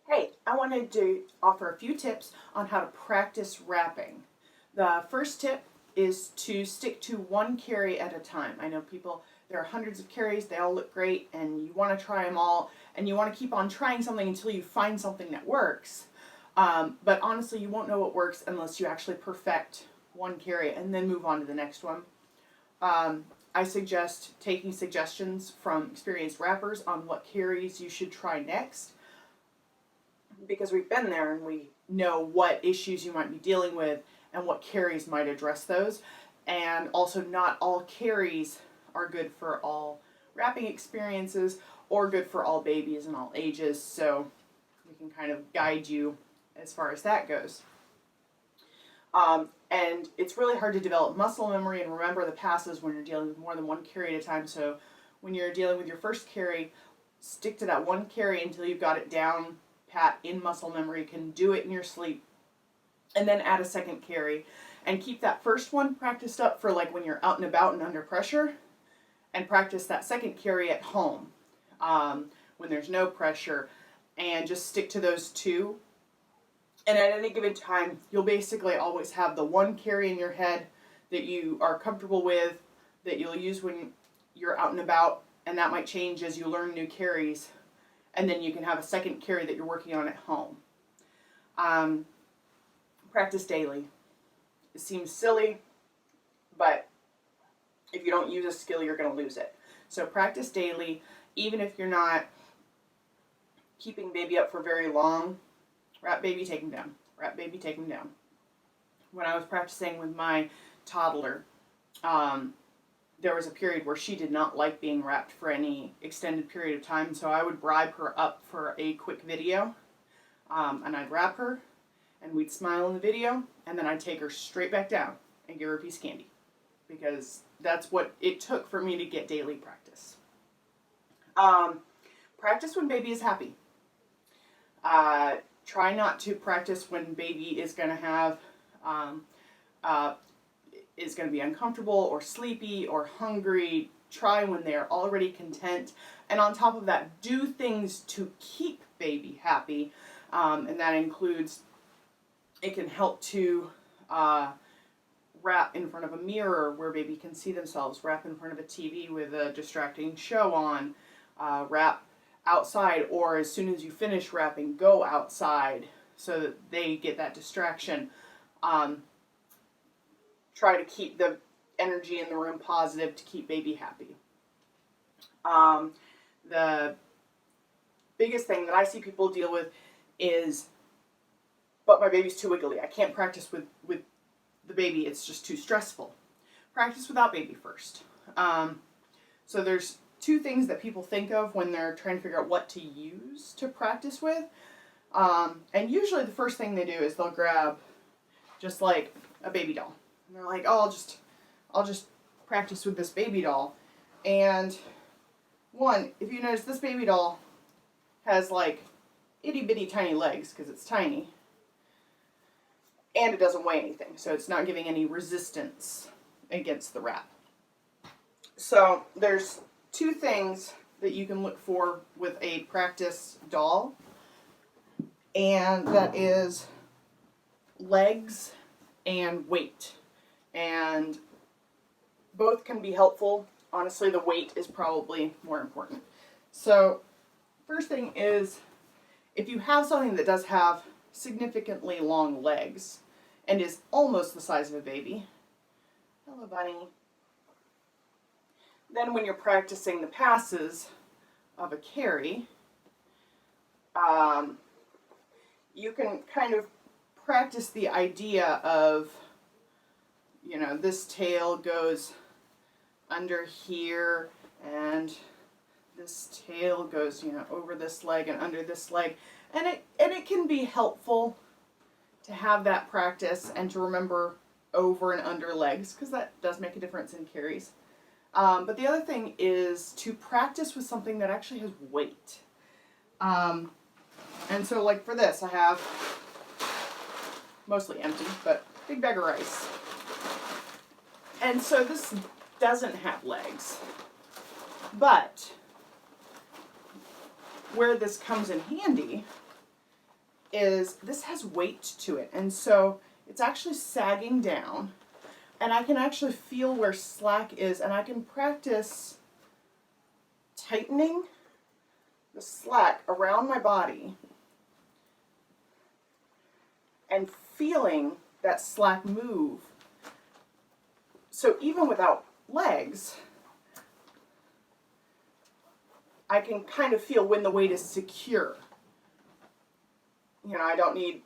Hey, I wanted to offer a few tips on how to practice wrapping. The first tip is to stick to one carry at a time. I know there are hundreds of carries, they all look great, and you want to try them all, and you want to keep on trying something until you find something that works. But honestly, you won't know what works unless you actually perfect one carry and then move on to the next one. I suggest taking suggestions from experienced wrappers on what carries you should try next, because we've been there and we know what issues you might be dealing with and what carries might address those. And also, not all carries are good for all wrapping experiences or good for all babies and all ages, so we can kind of guide you as far as that goes. And it's really hard to develop muscle memory and remember the passes when you're dealing with more than one carry at a time. So when you're dealing with your first carry, stick to that one carry until you've got it down pat in muscle memory, can do it in your sleep, and then add a second carry. And keep that first one practiced up for like when you're out and about and under pressure, and practice that second carry at home when there's no pressure, and just stick to those two. And at any given time, you'll basically always have the one carry in your head that you are comfortable with, that you'll use when you're out and about, and that might change as you learn new carries. And then you can have a second carry that you're working on at home. Practice daily. It seems silly, but if you don't use a skill, you're going to lose it. So practice daily, even if you're not keeping baby up for very long. Wrap baby, take him down. Wrap baby, take him down. When I was practicing with my toddler, there was a period where she did not like being wrapped for any extended period of time, so I would bribe her up for a quick video, and I'd wrap her, and we'd smile in the video, and then I'd take her straight back down and give her a piece of candy, because that's what it took for me to get daily practice. Practice when baby is happy. Try not to practice when baby is going to have is going to be uncomfortable or sleepy or hungry. Try when they're already content. And on top of that, do things to keep baby happy. And that includes, it can help to wrap in front of a mirror where baby can see themselves, wrap in front of a TV with a distracting show on, wrap outside, or as soon as you finish wrapping, go outside so that they get that distraction. Try to keep the energy in the room positive to keep baby happy. The biggest thing that I see people deal with is, but my baby's too wiggly. I can't practice with the baby. It's just too stressful. Practice without baby first. So there's two things that people think of when they're trying to figure out what to use to practice with. And usually the first thing they do is they'll grab just like a baby doll. And they're like, oh, I'll just practice with this baby doll. And one, if you notice, this baby doll has like itty bitty tiny legs because it's tiny. And it doesn't weigh anything, so it's not giving any resistance against the wrap. So there's two things that you can look for with a practice doll, and that is legs and weight. And both can be helpful. Honestly, the weight is probably more important. So first thing is, if you have something that does have significantly long legs and is almost the size of a baby, hello bunny, then when you're practicing the passes of a carry, you can kind of practice the idea of, you know, this tail goes under here, and this tail goes, you know, over this leg and under this leg. And it can be helpful to have that practice and to remember over and under legs, because that does make a difference in carries. But the other thing is to practice with something that actually has weight. And so like for this, I have mostly empty, but big bag of rice. And so this doesn't have legs. But where this comes in handy is this has weight to it, and so it's actually sagging down, and I can actually feel where slack is, and I can practice tightening the slack around my body and feeling that slack move. So even without legs, I can kind of feel when the weight is secure. You know, I don't need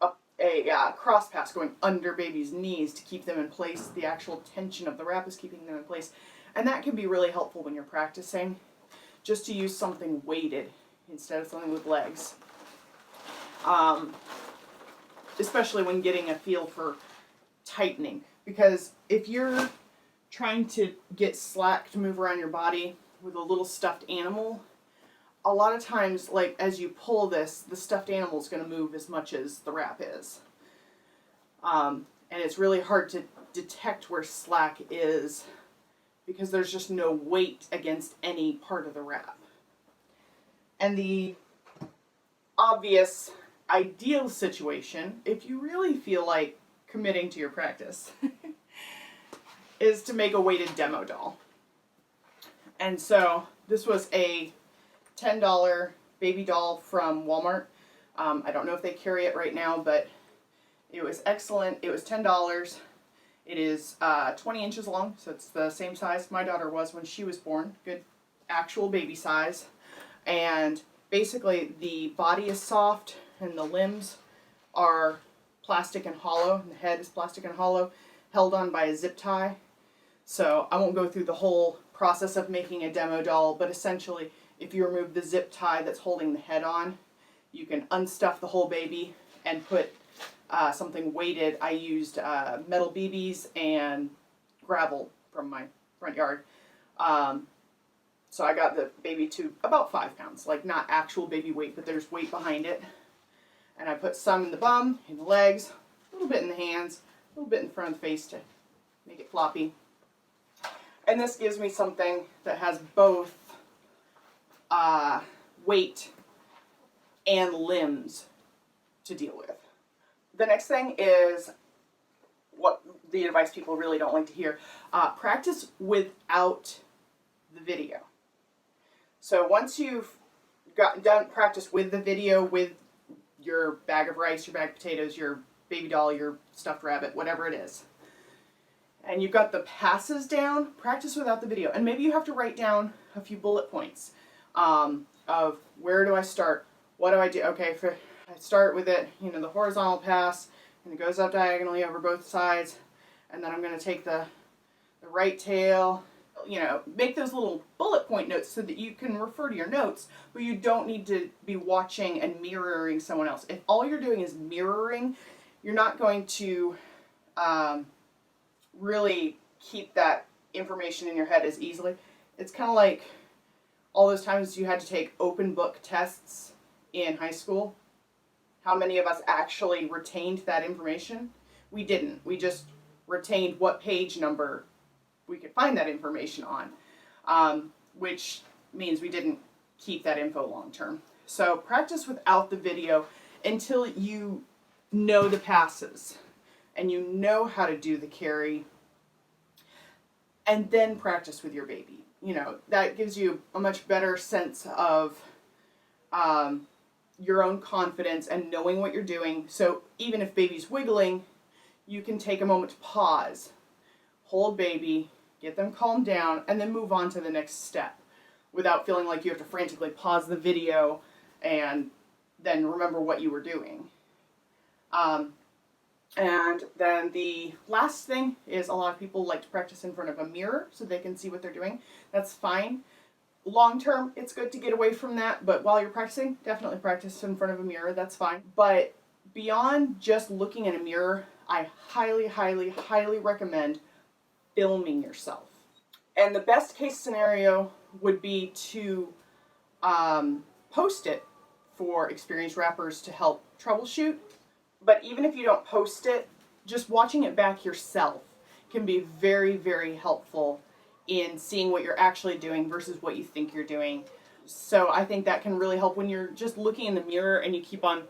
a cross pass going under baby's knees to keep them in place. The actual tension of the wrap is keeping them in place. And that can be really helpful when you're practicing, just to use something weighted instead of something with legs. Especially when getting a feel for tightening. Because if you're trying to get slack to move around your body with a little stuffed animal, a lot of times, like, as you pull this, the stuffed animal is going to move as much as the wrap is. And it's really hard to detect where slack is because there's just no weight against any part of the wrap. And the obvious ideal situation, if you really feel like committing to your practice, is to make a weighted demo doll. And so this was a $10 baby doll from Walmart. I don't know if they carry it right now, but it was excellent. It was $10. It is 20 inches long, so it's the same size my daughter was when she was born. Good actual baby size. And basically the body is soft and the limbs are plastic and hollow, and the head is plastic and hollow, held on by a zip tie. So I won't go through the whole process of making a demo doll, but essentially if you remove the zip tie that's holding the head on, you can unstuff the whole baby and put something weighted. I used metal BBs and gravel from my front yard. So I got the baby to about 5 pounds, like not actual baby weight, but there's weight behind it. And I put some in the bum, in the legs, a little bit in the hands, a little bit in front of the face to make it floppy. And this gives me something that has both weight and limbs to deal with. The next thing is what the advice people really don't like to hear. Practice without the video. So once you've done practice with the video, with your bag of rice, your bag of potatoes, your baby doll, your stuffed rabbit, whatever it is, and you've got the passes down, practice without the video. And maybe you have to write down a few bullet points of where do I start? What do I do? Okay, I start with it, you know, the horizontal pass, and it goes up diagonally over both sides, and then I'm going to take the right tail, you know, make those little bullet point notes so that you can refer to your notes, but you don't need to be watching and mirroring someone else. If all you're doing is mirroring, you're not going to really keep that information in your head as easily. It's kind of like all those times you had to take open book tests in high school. How many of us actually retained that information? We didn't. We just retained what page number we could find that information on, which means we didn't keep that info long term. So practice without the video until you know the passes and you know how to do the carry, and then practice with your baby. You know, that gives you a much better sense of your own confidence and knowing what you're doing. So even if baby's wiggling, you can take a moment to pause, hold baby, get them calmed down, and then move on to the next step without feeling like you have to frantically pause the video and then remember what you were doing. And then the last thing is a lot of people like to practice in front of a mirror so they can see what they're doing. That's fine. Long term, it's good to get away from that, but while you're practicing, definitely practice in front of a mirror. That's fine. But beyond just looking in a mirror, I highly, highly, highly recommend filming yourself. And the best case scenario would be to post it for experienced rappers to help troubleshoot. But even if you don't post it, just watching it back yourself can be very, very helpful in seeing what you're actually doing versus what you think you're doing. So I think that can really help when you're just looking in the mirror and you keep on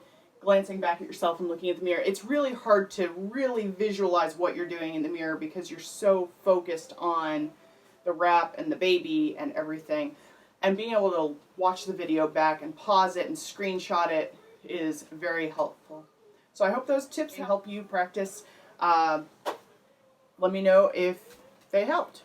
glancing back at yourself and looking at the mirror. It's really hard to really visualize what you're doing in the mirror because you're so focused on the wrap and the baby and everything. And being able to watch the video back and pause it and screenshot it is very helpful. So I hope those tips help you practice. Let me know if they helped.